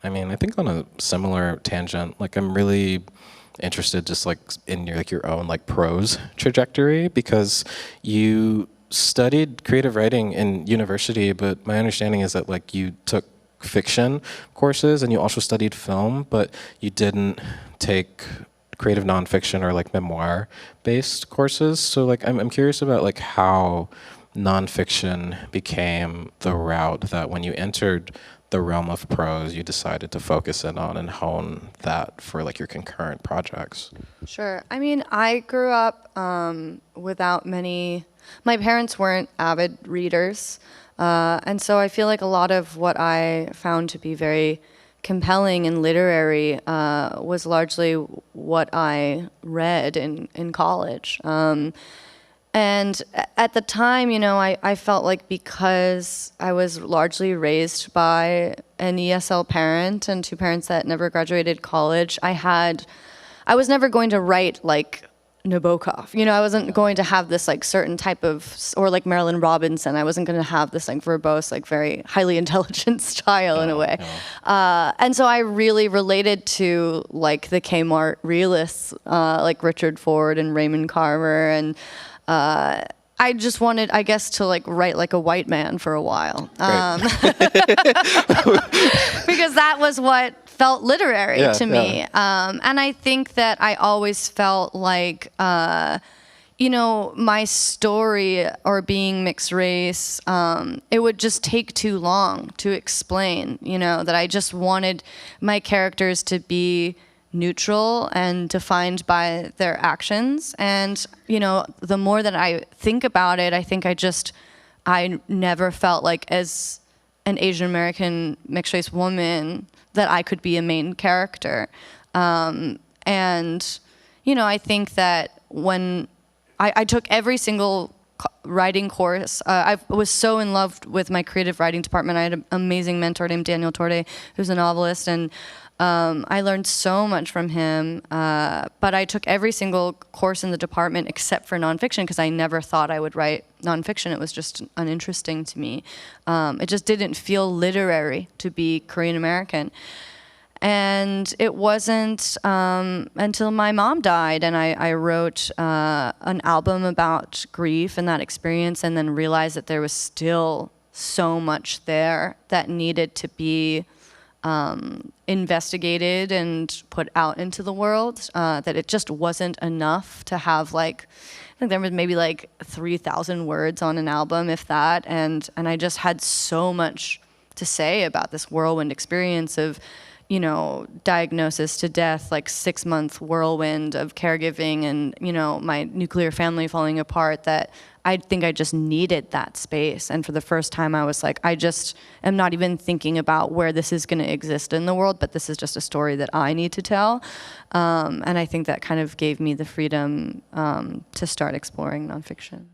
I mean, I think on a similar tangent, like I'm really interested just like in your own like prose trajectory, because you studied creative writing in university, but my understanding is that like you took fiction courses and you also studied film, but you didn't take creative nonfiction or like memoir based courses. So like I'm curious about like how nonfiction became the route that when you entered the realm of prose you decided to focus in on and hone that for like your concurrent projects. Sure. I mean, I grew up without many. My parents weren't avid readers, and so I feel like a lot of what I found to be very compelling and literary was largely what I read in college. And at the time, you know, I felt like because I was largely raised by an ESL parent and two parents that never graduated college, I was never going to write like Nabokov. You know, I wasn't going to have this like certain type of, or like Marilyn Robinson. I wasn't going to have this like verbose, like very highly intelligent style in a way. And so I really related to like the Kmart realists, like Richard Ford and Raymond Carver, and I just wanted, I guess, to like write like a white man for a while, because that was what felt literary to me. And I think that I always felt like, you know, my story or being mixed race, it would just take too long to explain, you know, that I just wanted my characters to be neutral and defined by their actions. And, you know, the more that I think about it, I think I never felt like as an Asian American mixed race woman that I could be a main character. And, you know, I think that when I took every single writing course, I was so in love with my creative writing department. I had an amazing mentor named Daniel Torde, who's a novelist, and I learned so much from him, but I took every single course in the department except for nonfiction because I never thought I would write nonfiction. It was just uninteresting to me. It just didn't feel literary to be Korean American. And it wasn't until my mom died and I wrote an album about grief and that experience, and then realized that there was still so much there that needed to be investigated and put out into the world, that it just wasn't enough to have like, I think there was maybe like 3,000 words on an album, if that, and I just had so much to say about this whirlwind experience of, you know, diagnosis to death, like 6-month whirlwind of caregiving and, you know, my nuclear family falling apart, that I think I just needed that space. And for the first time I was like, I just am not even thinking about where this is going to exist in the world, but this is just a story that I need to tell. And I think that kind of gave me the freedom to start exploring nonfiction.